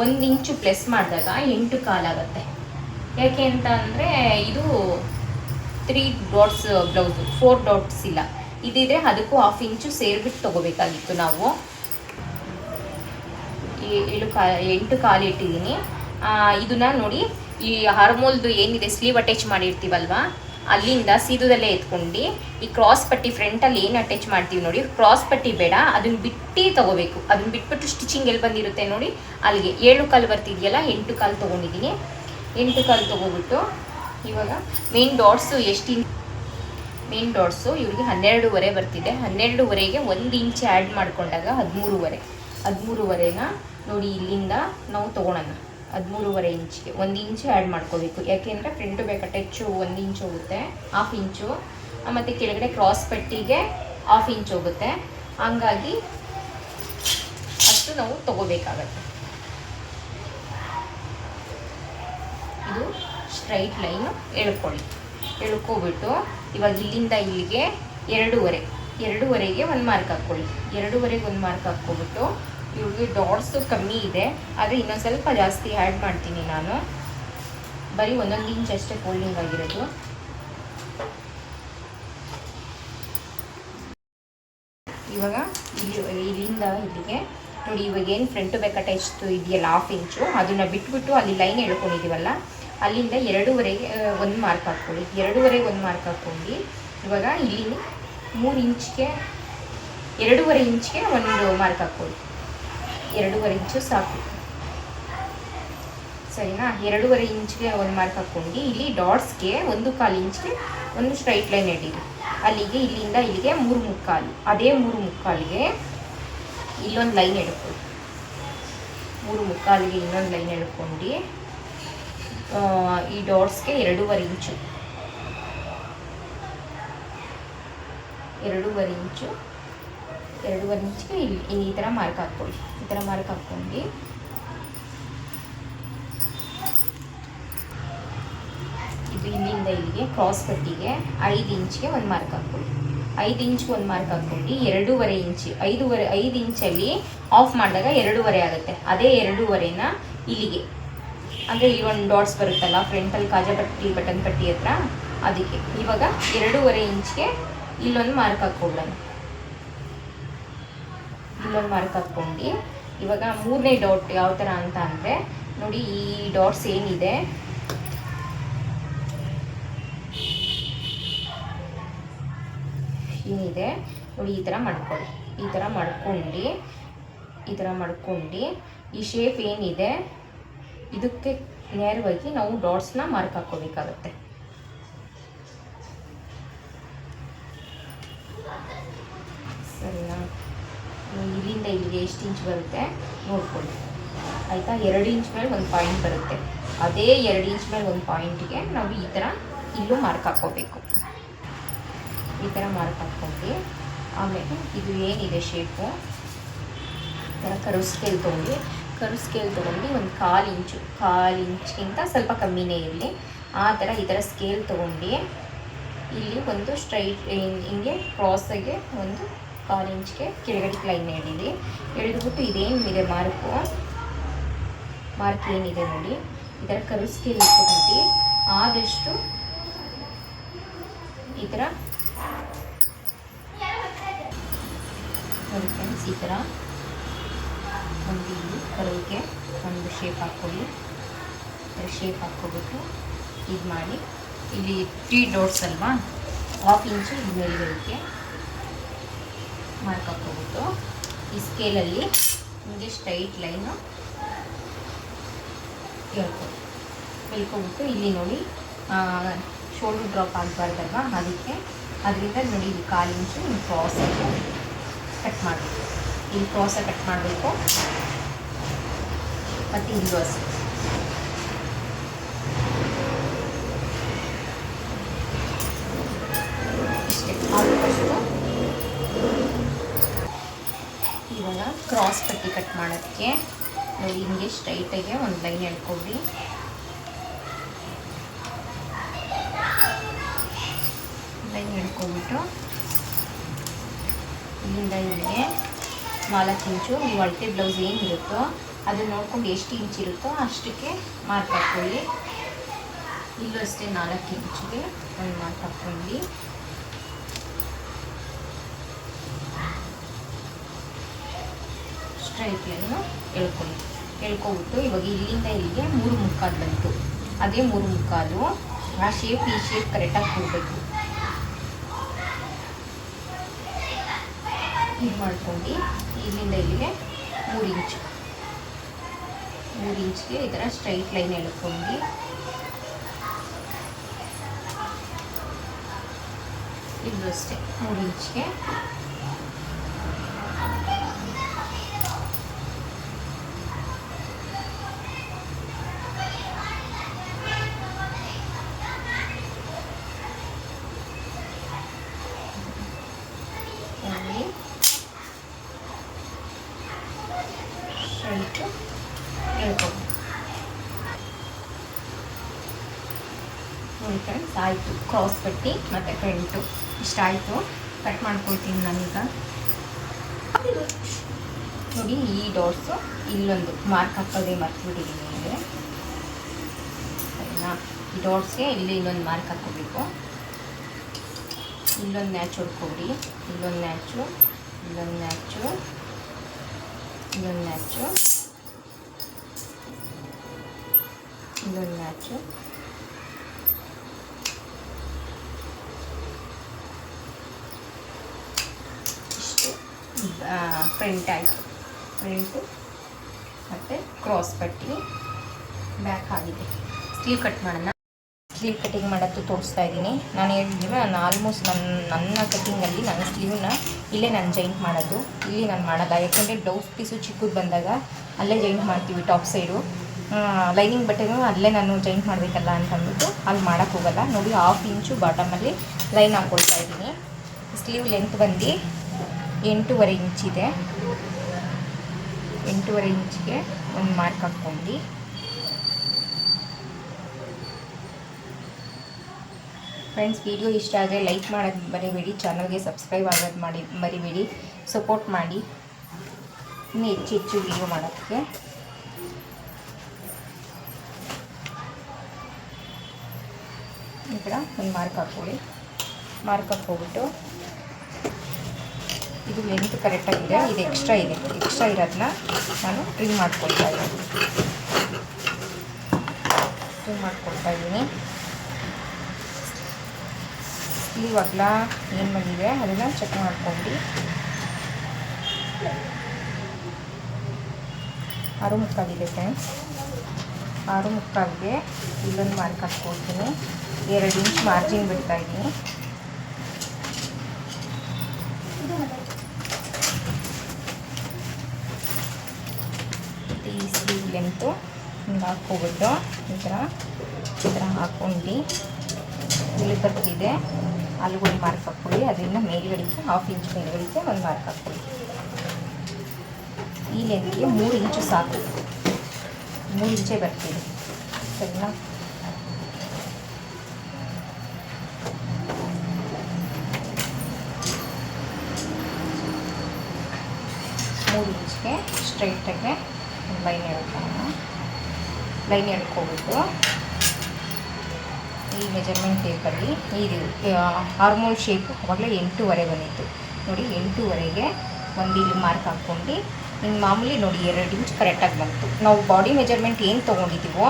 1 ಇಂಚು ಪ್ಲಸ್ ಮಾಡಿದಾಗ 8 ಕಾಲಾಗುತ್ತೆ. ಯಾಕೆ ಅಂತ ಅಂದರೆ ಇದು 3 ಡಾಟ್ಸ್ ಬ್ಲೌಸು, 4 ಡಾಟ್ಸ್ ಇಲ್ಲ. ಇದಿದ್ರೆ ಅದಕ್ಕೂ 1/2 ಇಂಚು ಸೇರಿಬಿಟ್ಟು ತೊಗೋಬೇಕಾಗಿತ್ತು ನಾವು. 8 ಕಾಲು ಇಟ್ಟಿದ್ದೀನಿ. ಇದನ್ನ ನೋಡಿ, ಈ ಹಾರ್ಮೋಲ್ದು ಏನಿದೆ ಸ್ಲೀವ್ ಅಟ್ಯಾಚ್ ಮಾಡಿರ್ತೀವಲ್ವ ಅಲ್ಲಿಂದ ಸೀದದಲ್ಲೇ ಎತ್ಕೊಂಡು ಈ ಕ್ರಾಸ್ ಪಟ್ಟಿ ಫ್ರಂಟಲ್ಲಿ ಏನು ಅಟ್ಯಾಚ್ ಮಾಡ್ತೀವಿ ನೋಡಿ, ಕ್ರಾಸ್ ಪಟ್ಟಿ ಬೇಡ, ಅದನ್ನು ಬಿಟ್ಟು ತೊಗೋಬೇಕು. ಅದನ್ನು ಬಿಟ್ಬಿಟ್ಟು ಸ್ಟಿಚಿಂಗ್ ಎಲ್ಲಿ ಬಂದಿರುತ್ತೆ ನೋಡಿ ಅಲ್ಲಿಗೆ 7 ಕಾಲು ಬರ್ತಿದೆಯಲ್ಲ, 8 ಕಾಲು ತೊಗೊಂಡಿದ್ದೀನಿ. 8 ಕಾಲು ತೊಗೊಬಿಟ್ಟು ಇವಾಗ ಮೇನ್ ಡಾಟ್ಸು ಮೇನ್ ಡಾಟ್ಸು ಇವ್ರಿಗೆ 12.5 ಬರ್ತಿದೆ. 12.5ಗೆ 1 ಇಂಚ್ ಆ್ಯಡ್ ಮಾಡಿಕೊಂಡಾಗ 13.5. 13.5ನ ನೋಡಿ ಇಲ್ಲಿಂದ ನಾವು ತೊಗೊಳೋಣ. 13.5 ಇಂಚ್ಗೆ 1 ಇಂಚು ಆ್ಯಡ್ ಮಾಡ್ಕೋಬೇಕು. ಯಾಕೆಂದರೆ ಫ್ರಂಟು ಬ್ಯಾಕ್ ಅಟ್ಯಾಚು 1 ಇಂಚ್ ಹೋಗುತ್ತೆ, 1/2 ಇಂಚು, ಮತ್ತು ಕೆಳಗಡೆ ಕ್ರಾಸ್ ಪಟ್ಟಿಗೆ 1/2 ಇಂಚ್ ಹೋಗುತ್ತೆ. ಹಂಗಾಗಿ ಅಷ್ಟು ನಾವು ತೊಗೋಬೇಕಾಗತ್ತೆ. ಇದು ಸ್ಟ್ರೈಟ್ ಲೈನು ಎಳ್ಕೊಬಿಟ್ಟು ಇವಾಗ ಇಲ್ಲಿಂದ ಇಲ್ಲಿಗೆ 2.5ಗೆ 1 ಮಾರ್ಕ್ ಹಾಕ್ಕೊಳ್ಳಿ. 2.5ಗೆ 1 ಮಾರ್ಕ್ ಹಾಕ್ಕೊಬಿಟ್ಟು ಇವ್ರಿಗೆ ಡಾಟ್ಸು ಕಮ್ಮಿ ಇದೆ, ಆದರೆ ಇನ್ನೊಂದು ಸ್ವಲ್ಪ ಜಾಸ್ತಿ ಆ್ಯಡ್ ಮಾಡ್ತೀನಿ ನಾನು. ಬರೀ 1 ಇಂಚ್ ಅಷ್ಟೇ ಫೋಲ್ಡಿಂಗ್ ಆಗಿರೋದು. ಇವಾಗ ಇಲ್ಲಿಂದ ಇಲ್ಲಿಗೆ ನೋಡಿ ಇವಾಗ ಏನು ಫ್ರಂಟು ಬ್ಯಾಕ್ ಅಟ್ಯಾಚ್ದು ಇದೆಯಲ್ಲ 1/2 ಇಂಚು ಅದನ್ನು ಬಿಟ್ಬಿಟ್ಟು ಅಲ್ಲಿ ಲೈನ್ ಎಳ್ಕೊಂಡಿದ್ದೀವಲ್ಲ ಅಲ್ಲಿಂದ 2.5 ಒಂದು ಮಾರ್ಕ್ ಹಾಕ್ಕೊಳ್ಳಿ. 2.5 ಒಂದು ಮಾರ್ಕ್ ಹಾಕ್ಕೊಂಡು ಇವಾಗ ಇಲ್ಲಿ 3 ಇಂಚ್ಗೆ 2.5 ಇಂಚ್ಗೆ ಒಂದು ಮಾರ್ಕ್ ಹಾಕ್ಕೊಳ್ಳಿ. 2.5 ಇಂಚು ಸಾಕು ಸರಿನಾ. 2.5 ಇಂಚ್ಗೆ ಒಂದು ಮಾರ್ಕ್ ಹಾಕ್ಕೊಂಡು ಇಲ್ಲಿ ಡಾಟ್ಸ್ಗೆ 1/4 ಇಂಚ್ಗೆ ಒಂದು ಸ್ಟ್ರೈಟ್ ಲೈನ್ ಹಿಡೀರಿ. ಅಲ್ಲಿಗೆ ಇಲ್ಲಿಂದ ಇಲ್ಲಿಗೆ 3/4. ಅದೇ 3/4ಗೆ ಇಲ್ಲೊಂದು ಲೈನ್ ಎಳ್ಕೊಳ್ಳಿ. 3/4ಗೆ ಇನ್ನೊಂದು ಲೈನ್ ಎಳ್ಕೊಂಡು ಈ ಡಾಟ್ಸ್ಗೆ 2.5 ಇಂಚು 2.5 ಇಂಚ್ಗೆ ಇಲ್ಲಿ ಈ ಥರ ಮಾರ್ಕ್ ಹಾಕ್ಕೊಳ್ಳಿ. ಈ ಥರ ಮಾರ್ಕ್ ಹಾಕ್ಕೊಂಡು ಇದು ಇಲ್ಲಿಂದ ಇಲ್ಲಿಗೆ ಕ್ರಾಸ್ ಪಟ್ಟಿಗೆ 5 ಇಂಚ್ಗೆ ಒಂದು ಮಾರ್ಕ್ ಹಾಕ್ಕೊಳ್ಳಿ. 5 ಇಂಚ್ಗೆ ಒಂದು ಮಾರ್ಕ್ ಹಾಕ್ಕೊಂಡು 2.5 ಇಂಚು 5 ಇಂಚಲ್ಲಿ ಆಫ್ ಮಾಡಿದಾಗ 2.5 ಆಗುತ್ತೆ. ಅದೇ 2.5ನ ಇಲ್ಲಿಗೆ ಅಂದರೆ ಇಲ್ಲಿ ಒಂದು ಡಾಟ್ಸ್ ಬರುತ್ತಲ್ಲ ಫ್ರಂಟಲ್ಲಿ ಕಾಜಾ ಪಟ್ಟಿ ಬಟನ್ ಪಟ್ಟಿ ಹತ್ರ ಅದಕ್ಕೆ ಇವಾಗ 2.5 ಇಂಚ್ಗೆ ಇಲ್ಲೊಂದು ಮಾರ್ಕ್ ಹಾಕ್ಕೊಳ್ಳೋಣ. ಇಲ್ಲೊಂದು ಮಾರ್ಕ್ ಹಾಕ್ಕೊಂಡು ಇವಾಗ 3ನೇ ಡಾಟ್ ಯಾವ ಥರ ಅಂತ ಅಂದರೆ ನೋಡಿ ಈ ಡಾಟ್ಸ್ ಏನಿದೆ ನೋಡಿ ಈ ಥರ ಮಾಡ್ಕೊಳ್ಳಿ. ಈ ಥರ ಮಾಡ್ಕೊಂಡು ಈ ಶೇಪ್ ಏನಿದೆ ಇದಕ್ಕೆ ನೇರವಾಗಿ ನಾವು ಡಾಟ್ಸ್ನ ಮಾರ್ಕ್ ಹಾಕ್ಕೋಬೇಕಾಗತ್ತೆ. ಸರಿನಾ. ಇಲ್ಲಿಂದ ಇಲ್ಲಿಗೆ ಎಷ್ಟು ಇಂಚ್ ಬರುತ್ತೆ ನೋಡ್ಕೊಳ್ಳಿ ಆಯಿತಾ. 2 ಇಂಚ್ ಮೇಲೆ ಒಂದು ಪಾಯಿಂಟ್ ಬರುತ್ತೆ. ಅದೇ 2 ಇಂಚ್ ಮೇಲೆ ಒಂದು ಪಾಯಿಂಟ್ಗೆ ನಾವು ಈ ಥರ ಇಲ್ಲೂ ಮಾರ್ಕ್ ಹಾಕ್ಕೋಬೇಕು. ಈ ಥರ ಮಾರ್ಕ್ ಹಾಕ್ಕೊಂಡು ಆಮೇಲೆ ಇದು ಏನಿದೆ ಶೇಪು ಈ ಥರ ಕರ್ವ್ ಸ್ಕೇಲ್ ತೊಗೊಂಡು ಒಂದು 1/4 ಇಂಚ್ಗಿಂತ ಸ್ವಲ್ಪ ಕಮ್ಮಿನೇ ಇರಲಿ ಆ ಥರ ಈ ಥರ ಸ್ಕೇಲ್ ತೊಗೊಂಡು ಇಲ್ಲಿ ಒಂದು ಸ್ಟ್ರೈಟ್ ಹಿಂಗೆ ಕ್ರಾಸಾಗೆ ಒಂದು 1/4 ಇಂಚ್ಗೆ ಕೆಳಗಡೆ ಲೈನ್ ಎಳೆದುಬಿಟ್ಟು ಇದೇನಿದೆ ಮಾರ್ಕ್ ಏನಿದೆ ನೋಡಿ ಈ ಥರ ಕರ್ವ್ ಸ್ಕೇಲ್ ಇಟ್ಕೊಂಡು ಆದಷ್ಟು ಈ ಥರ ನೋಡಿ ಫ್ರೆಂಡ್ಸ್ ಈ ಥರ ಒಂದು ಇಲ್ಲಿ ಕರ್ವ್ಗೆ ಒಂದು ಶೇಪ್ ಹಾಕ್ಕೊಳ್ಳಿ. ಶೇಪ್ ಹಾಕ್ಕೊಬಿಟ್ಟು ಇದು ಮಾಡಿ ಇಲ್ಲಿ 3 ಡಾಟ್ಸ್ ಅಲ್ವಾ 1/2 ಇಂಚು ಇದು ಮೇಲ್ಗಡೆಗೆ ಮಾರ್ಕ್ ಹಾಕ್ಕೊಬಿಟ್ಟು ಈ ಸ್ಕೇಲಲ್ಲಿ ನಿಮಗೆ ಸ್ಟ್ರೈಟ್ ಲೈನು ಎಳ್ಕೊಬಿಟ್ಟು ಇಲ್ಲಿ ನೋಡಿ ಶೋಲ್ಡರ್ ಡ್ರಾಪ್ ಆಗಬಾರ್ದಲ್ವಾ ಅದಕ್ಕೆ ಅದರಿಂದ ನೋಡಿ ಇಲ್ಲಿ 1/4 ಇಂಚು ನೀವು ಕ್ರಾಸಾಗಿ ಕಟ್ ಮಾಡಬೇಕು. ಇಲ್ಲಿ ಕ್ರಾಸಾಗಿ ಕಟ್ ಮಾಡಬೇಕು ಮತ್ತು ಇಲ್ಲೂ ಅಷ್ಟೇ ಇಷ್ಟೇ ಆದಷ್ಟು. ಇವಾಗ ಕ್ರಾಸ್ ಪಟ್ಟಿ ಕಟ್ ಮಾಡೋದಕ್ಕೆ ನೋಡಿ ಹಿಂಗೆ ಸ್ಟ್ರೈಟಾಗೆ ಒಂದು ಲೈನ್ ಎಳ್ಕೊಬಿಡಿ. ಲೈನ್ ಎಳ್ಕೊಬಿಟ್ಟು ಇಲ್ಲಿಂದ ಇಲ್ಲಿಗೆ 4 ಇಂಚು ನೀವು ಅಳತೆ ಬ್ಲೌಸ್ ಏನಿರುತ್ತೋ ಅದನ್ನು ನೋಡ್ಕೊಂಡು ಎಷ್ಟು ಇಂಚ್ ಇರುತ್ತೋ ಅಷ್ಟಕ್ಕೆ ಮಾರ್ಕ್ ಹಾಕ್ಕೊಳ್ಳಿ. ಇಲ್ಲೂ ಅಷ್ಟೇ 4 ಇಂಚಿಗೆ ಒಂದು ಮಾರ್ಕ್ ಹಾಕ್ಕೊಂಡು ಸ್ಟ್ರೈಟ್ ಲೈನು ಎಳ್ಕೊಬಿಟ್ಟು ಇವಾಗ ಇಲ್ಲಿಂದ ಇಲ್ಲಿಗೆ 3/4 ಬಂತು. ಅದೇ 3/4 ಆ ಶೇಪ್ ಈ ಶೇಪ್ ಕರೆಕ್ಟಾಗಿ ಕೊಡಬೇಕು. ಇದು ಮಾಡ್ಕೊಂಡು ಇಲ್ಲಿಂದ ಇಲ್ಲಿಗೆ 3 ಇಂಚ್ಗೆ ಈ ಥರ ಸ್ಟ್ರೈಟ್ ಲೈನ್ ಎಳ್ಕೊಂಡು ಇದು ಅಷ್ಟೇ 3 ಇಂಚ್ಗೆ ನೋಡಿ ಫ್ರೆಂಡ್ಸ್ ಆಯಿತು. ಕ್ರಾಸ್ ಪಟ್ಟಿ ಮತ್ತು ಫ್ರಂಟು ಇಷ್ಟಾಯಿತು. ಕಟ್ ಮಾಡ್ಕೊಳ್ತೀನಿ ನಾನೀಗ. ನೋಡಿ ಈ ಡಾಟ್ಸು ಇಲ್ಲೊಂದು ಮಾರ್ಕ್ ಹಾಕೋದೇ ಮರ್ತ್ಬಿಟ್ಟಿದ್ದೀನಿ ಅಂದರೆ ಸರಿನಾ. ಈ ಡಾಟ್ಸ್ಗೆ ಇಲ್ಲಿ ಇನ್ನೊಂದು ಮಾರ್ಕ್ ಹಾಕ್ಕೋಬೇಕು. ಇಲ್ಲೊಂದು ನ್ಯಾಚ್ ಹೊಡ್ಕೊಬಿಡಿ. ಇಲ್ಲೊಂದು ನ್ಯಾಚು ಇಲ್ಲೊಂದು ಮ್ಯಾಚು, ಇಲ್ಲೊಂದು ಮ್ಯಾಚು, ಇಷ್ಟು ಪ್ರಿಂಟ್ ಆಯಿತು. ಪ್ರಿಂಟು ಮತ್ತು ಕ್ರಾಸ್ ಪಟ್ಟಿ ಬ್ಯಾಕ್ ಆಗಿದೆ. ಸ್ಲೀವ್ ಕಟ್ ಮಾಡೋಣ. ಸ್ಲೀವ್ ಕಟಿಂಗ್ ಮಾಡೋದು ತೋರಿಸ್ತಾ ಇದ್ದೀನಿ. ನಾನು ಹೇಳಿದ್ದೀವಿ, ನಾನು ಆಲ್ಮೋಸ್ಟ್ ನನ್ನ ಕಟ್ಟಿಂಗಲ್ಲಿ ನನ್ನ ಸ್ಲೀವ್ನ ಇಲ್ಲೇ ನಾನು ಜಾಯಿಂಟ್ ಮಾಡೋದು, ಇಲ್ಲಿ ನಾನು ಮಾಡೋಲ್ಲ. ಯಾಕೆಂದರೆ ಬ್ಲೌಸ್ ಪೀಸು ಚಿಕ್ಕದು ಬಂದಾಗ ಅಲ್ಲೇ ಜಾಯಿಂಟ್ ಮಾಡ್ತೀವಿ ಟಾಪ್ ಸೈಡು. ಲೈನಿಂಗ್ ಬಟ್ಟೆನೂ ಅಲ್ಲೇ ನಾನು ಜಾಯಿಂಟ್ ಮಾಡಬೇಕಲ್ಲ ಅಂತ ಅಂದ್ಬಿಟ್ಟು ಅಲ್ಲಿ ಮಾಡೋಕ್ಕೆ ಹೋಗಲ್ಲ. ನೋಡಿ 1/2 ಇಂಚು ಬಾಟಮಲ್ಲಿ ಲೈನ್ ಹಾಕ್ಕೊಳ್ತಾ ಇದ್ದೀನಿ. ಸ್ಲೀವ್ ಲೆಂತ್ ಬಂದು 8.5 ಇಂಚಿದೆ. 8.5 ಇಂಚಿಗೆ ಒಂದು ಮಾರ್ಕ್ ಹಾಕ್ಕೊಂಡು ಫ್ರೆಂಡ್ಸ್, ವಿಡಿಯೋ ಇಷ್ಟ ಆದರೆ ಲೈಕ್ ಮಾಡೋದು ಮರಿಬೇಡಿ, ಚಾನಲ್ಗೆ ಸಬ್ಸ್ಕ್ರೈಬ್ ಆಗೋದು ಮರಿಬೇಡಿ. ಸಪೋರ್ಟ್ ಮಾಡಿ ಇನ್ನೂ ಹೆಚ್ಚು ವಿಡಿಯೋ ಮಾಡೋದಕ್ಕೆ. ಈ ಥರ ಒಂದು ಮಾರ್ಕ್ ಹಾಕ್ಕೊಳ್ಳಿ. ಮಾರ್ಕ್ ಹಾಕ್ಕೊಬಿಟ್ಟು ಇದು ಲೆಂತ್ ಕರೆಕ್ಟಾಗಿದೆ, ಇದು ಎಕ್ಸ್ಟ್ರಾ ಇದೆ. ಎಕ್ಸ್ಟ್ರಾ ಇರೋದನ್ನ ನಾನು ಟ್ರಿಮ್ ಮಾಡ್ಕೊಳ್ತಾ ಇದ್ದೀನಿ. ಸ್ಲೀವ್ ಅಗಲ ಏನು ಬಂದಿದೆ ಅದನ್ನು ಚೆಕ್ ಮಾಡ್ಕೊಂಡು 6.75 ಇದೆ ಫ್ರೆಂಡ್ಸ್. 6.75ಗೆ ಇಲ್ಲೊಂದು ಮಾರ್ಕ್ ಹಾಕ್ಕೊಳ್ತೀನಿ. 2 ಇಂಚ್ ಮಾರ್ಜಿನ್ ಬಿಡ್ತಾ ಇದ್ದೀನಿ. ಈ ಸ್ಲೀವ್ ಲೆಂತು ಹಿಂಗೆ ಹಾಕ್ಕೊಬಿಟ್ಟು ಈ ಥರ ಹಾಕ್ಕೊಂಡು ಇಲ್ಲಿ ಬರ್ತಿದೆ ಅಲ್ಲಿಗೆ ಒಂದು ಮಾರ್ಕ್ ಹಾಕ್ಕೊಳ್ಳಿ. ಅದರಿಂದ ಮೇಲ್ಗಡೆಗೆ 1/2 ಇಂಚ್ ಮೇಲ್ಗಡೆಗೆ ಒಂದು ಮಾರ್ಕ್ ಹಾಕ್ಕೊಳ್ಳಿ. ಈ ಲೆಂತ್ಗೆ 3 ಇಂಚು ಸಾಕು, 3 ಇಂಚೇ ಬರ್ತಿದೆ. ಸರಿನಾ? ಇಂಚ್ಗೆ ಸ್ಟ್ರೈಟಾಗೆ ಲೈನ್ ಎಳ್ಕೊಳ್ಳೋಣ. ಲೈನ್ ಎಳ್ಕೊಬಿಟ್ಟು ಈ ಮೆಜರ್ಮೆಂಟ್ ಟೇಪಲ್ಲಿ ಇದು ಹಾರ್ಮೋಲ್ ಶೇಪು ಅವಾಗಲೇ 8.5 ಬಂದಿತ್ತು. ನೋಡಿ 8.5ಗೆ ಒಂದು ಇಲ್ಲಿ ಮಾರ್ಕ್ ಹಾಕ್ಕೊಂಡು ಇನ್ನು ಮಾಮೂಲಿ ನೋಡಿ 2 ಇಂಚ್ ಕರೆಕ್ಟಾಗಿ ಬಂತು. ನಾವು ಬಾಡಿ ಮೆಜರ್ಮೆಂಟ್ ಏನು ತೊಗೊಂಡಿದ್ದೀವೋ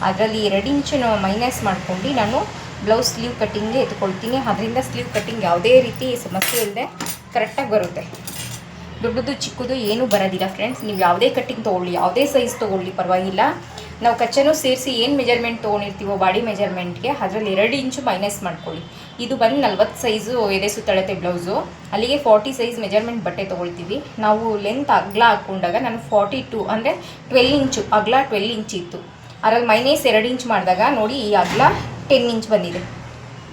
ಅದರಲ್ಲಿ 2 ಇಂಚು ನಾವು ಮೈನಸ್ ಮಾಡ್ಕೊಂಡು ನಾನು ಬ್ಲೌಸ್ ಸ್ಲೀವ್ ಕಟ್ಟಿಂಗ್ಗೆ ಎತ್ಕೊಳ್ತೀನಿ. ಅದರಿಂದ ಸ್ಲೀವ್ ಕಟ್ಟಿಂಗ್ ಯಾವುದೇ ರೀತಿ ಸಮಸ್ಯೆ ಇಲ್ಲದೆ ಕರೆಕ್ಟಾಗಿ ಬರುತ್ತೆ. ದೊಡ್ಡದು ಚಿಕ್ಕದು ಏನೂ ಬರೋದಿಲ್ಲ ಫ್ರೆಂಡ್ಸ್. ನೀವು ಯಾವುದೇ ಕಟ್ಟಿಂಗ್ ತೊಗೊಳ್ಳಿ, ಯಾವುದೇ ಸೈಜ್ ತೊಗೊಳ್ಳಿ ಪರವಾಗಿಲ್ಲ. ನಾವು ಕಚ್ಚನೂ ಸೇರಿಸಿ ಏನು ಮೆಜರ್ಮೆಂಟ್ ತೊಗೊಂಡಿರ್ತೀವೋ ಬಾಡಿ ಮೆಜರ್ಮೆಂಟ್ಗೆ ಅದರಲ್ಲಿ 2 ಇಂಚು ಮೈನಸ್ ಮಾಡ್ಕೊಳ್ಳಿ. ಇದು ಬಂದು 40 ಸೈಜು ಎದೆ ಸುತ್ತಳತೆ ಬ್ಲೌಸು, ಅಲ್ಲಿಗೆ 40 ಸೈಜ್ ಮೆಜರ್ಮೆಂಟ್ ಬಟ್ಟೆ ತೊಗೊಳ್ತೀವಿ ನಾವು. ಲೆಂತ್ ಅಗಲ ಹಾಕ್ಕೊಂಡಾಗ ನಾನು 42 ಅಂದರೆ 12 ಇಂಚು ಅಗಲ 12 ಇಂಚ್ ಇತ್ತು. ಅದರಲ್ಲಿ ಮೈನಸ್ 2 ಇಂಚ್ ಮಾಡಿದಾಗ ನೋಡಿ ಈ ಅಗಲ 10 ಇಂಚ್ ಬಂದಿದೆ.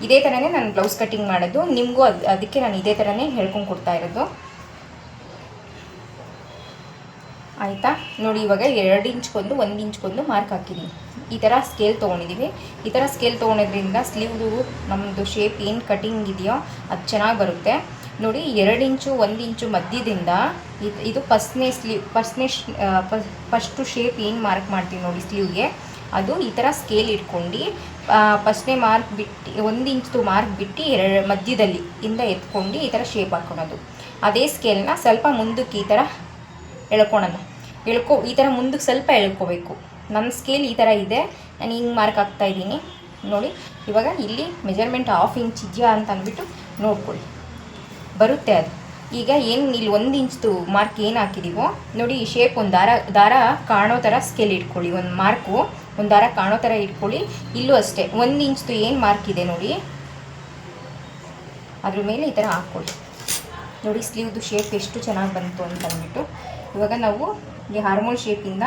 ಇದೇ ಥರನೇ ನಾನು ಬ್ಲೌಸ್ ಕಟ್ಟಿಂಗ್ ಮಾಡೋದು. ನಿಮಗೂ ಅದಕ್ಕೆ ನಾನು ಇದೇ ಥರನೇ ಹೇಳ್ಕೊಂಡು ಕೊಡ್ತಾ ಇರೋದು. ಆಯಿತಾ? ನೋಡಿ ಇವಾಗ 2 ಇಂಚ್ಗೊಂದು 1 ಇಂಚ್ಗೊಂದು ಮಾರ್ಕ್ ಹಾಕಿದ್ದೀನಿ. ಈ ಥರ ಸ್ಕೇಲ್ ತೊಗೊಂಡಿದ್ದೀವಿ. ಈ ಥರ ಸ್ಕೇಲ್ ತೊಗೊಳೋದ್ರಿಂದ ಸ್ಲೀವ್ದು ನಮ್ಮದು ಶೇಪ್ ಏನು ಕಟಿಂಗ್ ಇದೆಯೋ ಅದು ಚೆನ್ನಾಗಿ ಬರುತ್ತೆ. ನೋಡಿ 2 ಇಂಚು 1 ಇಂಚು ಮಧ್ಯದಿಂದ ಇದು ಫಸ್ಟು ಶೇಪ್ ಏನು ಮಾರ್ಕ್ ಮಾಡ್ತೀವಿ ನೋಡಿ ಸ್ಲೀವ್ಗೆ, ಅದು ಈ ಥರ ಸ್ಕೇಲ್ ಇಟ್ಕೊಂಡು ಫಸ್ಟ್ನೇ ಮಾರ್ಕ್ ಬಿಟ್ಟು 1 ಇಂಚ್ದು ಮಾರ್ಕ್ ಬಿಟ್ಟು ಮಧ್ಯದಲ್ಲಿ ಇಂದ ಎತ್ಕೊಂಡು ಈ ಥರ ಶೇಪ್ ಹಾಕ್ಕೊಳೋದು. ಅದೇ ಸ್ಕೇಲ್ನ ಸ್ವಲ್ಪ ಮುಂದಕ್ಕೆ ಈ ಥರ ಎಳ್ಕೊಳೋಣ. ಈ ಥರ ಮುಂದಕ್ಕೆ ಸ್ವಲ್ಪ ಎಳ್ಕೋಬೇಕು. ನನ್ನ ಸ್ಕೇಲ್ ಈ ಥರ ಇದೆ, ನಾನು ಹಿಂಗೆ ಮಾರ್ಕ್ ಹಾಕ್ತಾಯಿದ್ದೀನಿ. ನೋಡಿ ಇವಾಗ ಇಲ್ಲಿ ಮೆಜರ್ಮೆಂಟ್ 1/2 ಇಂಚ್ ಇದೆಯಾ ಅಂತ ಅಂದ್ಬಿಟ್ಟು ನೋಡ್ಕೊಳ್ಳಿ, ಬರುತ್ತೆ ಅದು. ಈಗ ಏನು ಇಲ್ಲಿ 1 ಇಂಚ್ದು ಮಾರ್ಕ್ ಏನು ಹಾಕಿದ್ದೀವೋ ನೋಡಿ, ಈ ಶೇಪ್ ಒಂದು ದಾರ ಕಾಣೋ ಥರ ಸ್ಕೇಲ್ ಇಟ್ಕೊಳ್ಳಿ. ಒಂದು ದಾರ ಕಾಣೋ ಥರ ಇಟ್ಕೊಳ್ಳಿ. ಇಲ್ಲೂ ಅಷ್ಟೇ 1 ಇಂಚ್ದು ಏನು ಮಾರ್ಕ್ ಇದೆ ನೋಡಿ ಅದ್ರ ಮೇಲೆ ಈ ಥರ ಹಾಕ್ಕೊಳ್ಳಿ. ನೋಡಿ ಸ್ಲೀವ್ದು ಶೇಪ್ ಎಷ್ಟು ಚೆನ್ನಾಗಿ ಬಂತು ಅಂತ ಅಂದ್ಬಿಟ್ಟು. ಇವಾಗ ನಾವು ಈ ಹಾರ್ಮೋಲ್ ಶೇಪಿಂದ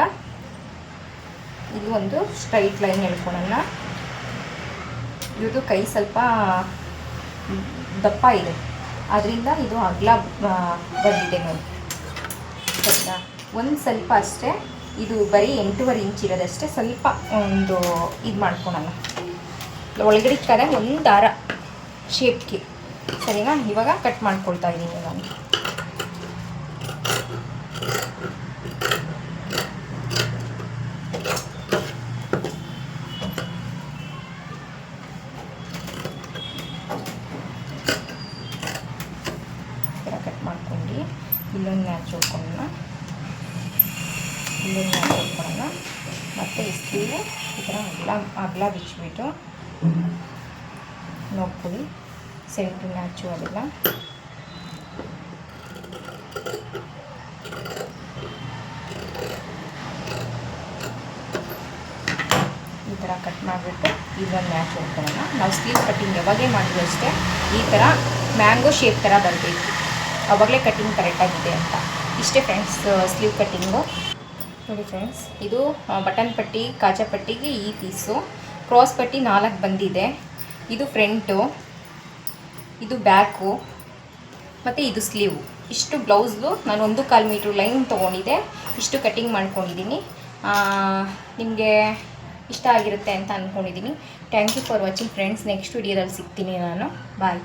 ಇದು ಒಂದು ಸ್ಟ್ರೈಟ್ ಲೈನ್ ಎಳ್ಕೊಳ್ಳೋಣ. ಇದು ಕೈ ಸ್ವಲ್ಪ ದಪ್ಪ ಇದೆ, ಅದರಿಂದ ಇದು ಅಗಲ ಬಂದಿದೆ ನೋಡಿ. ಸರಿನಾ? ಒಂದು ಸ್ವಲ್ಪ ಅಷ್ಟೇ, ಇದು ಬರೀ 8.5 ಇಂಚ್ ಇರೋದಷ್ಟೇ. ಸ್ವಲ್ಪ ಒಂದು ಇದು ಮಾಡ್ಕೊಳ್ಳೋಣ ಒಳಗಡೆ ಕಡೆ ಒಂದು ದಾರ ಶೇಪ್ಗೆ. ಸರಿನಾ? ಇವಾಗ ಕಟ್ ಮಾಡ್ಕೊಳ್ತಾ ಇದ್ದೀನಿ ನಾನು. ಕಟ್ ಮಾಡ್ಕೊಂಡು ಇಲ್ಲೊಂದು ಮ್ಯಾಚ್ ಹೋಗ್ಕೊಳ್ಳೋಣ. ಅಗಲ ಬಿಚ್ಚಿಬಿಟ್ಟು ನೋಡ್ಕೊಳ್ಳಿ, ಸೆಂಟ್ರ್ ಮ್ಯಾಚು ಅದೆಲ್ಲ. ಈ ಥರ ಕಟ್ ಮಾಡಿಬಿಟ್ಟು ಇದೊಂದು ಮ್ಯಾಚ್ ಹೊಡ್ಕೊಳ್ಳೋಣ. ನಾವು ಸ್ಲೀವ್ ಕಟ್ಟಿಂಗ್ ಯಾವಾಗೇ ಮಾಡಿದ್ರು ಅಷ್ಟೇ ಈ ಥರ ಮ್ಯಾಂಗೋ ಶೇಪ್ ಥರ ಬರಬೇಕು, ಆವಾಗಲೇ ಕಟ್ಟಿಂಗ್ ಕರೆಕ್ಟಾಗಿದೆ ಅಂತ. ಇಷ್ಟೇ ಫ್ರೆಂಡ್ಸ್ ಸ್ಲೀವ್ ಕಟ್ಟಿಂಗು. ನೋಡಿ ಫ್ರೆಂಡ್ಸ್, ಇದು ಬಟನ್ ಪಟ್ಟಿ ಕಾಜಾ ಪಟ್ಟಿಗೆ ಈ ಪೀಸು, ಕ್ರಾಸ್ ಪಟ್ಟಿ 4 ಬಂದಿದೆ. ಇದು ಫ್ರಂಟು, ಇದು ಬ್ಯಾಕು ಮತ್ತು ಇದು ಸ್ಲೀವು. ಇಷ್ಟು ಬ್ಲೌಸ್ದು ನಾನು 1.25 ಮೀಟ್ರ್ ಲೈನ್ ತೊಗೊಂಡಿದ್ದೆ, ಇಷ್ಟು ಕಟ್ಟಿಂಗ್ ಮಾಡ್ಕೊಂಡಿದ್ದೀನಿ. ನಿಮಗೆ ಇಷ್ಟ ಆಗಿರುತ್ತೆ ಅಂತ ಅಂದ್ಕೊಂಡಿದ್ದೀನಿ. Thank you for watching friends. Next ವಿಡಿಯೋದಲ್ಲಿ ಸಿಗ್ತೀನಿ ನಾನು. ಬಾಯ್.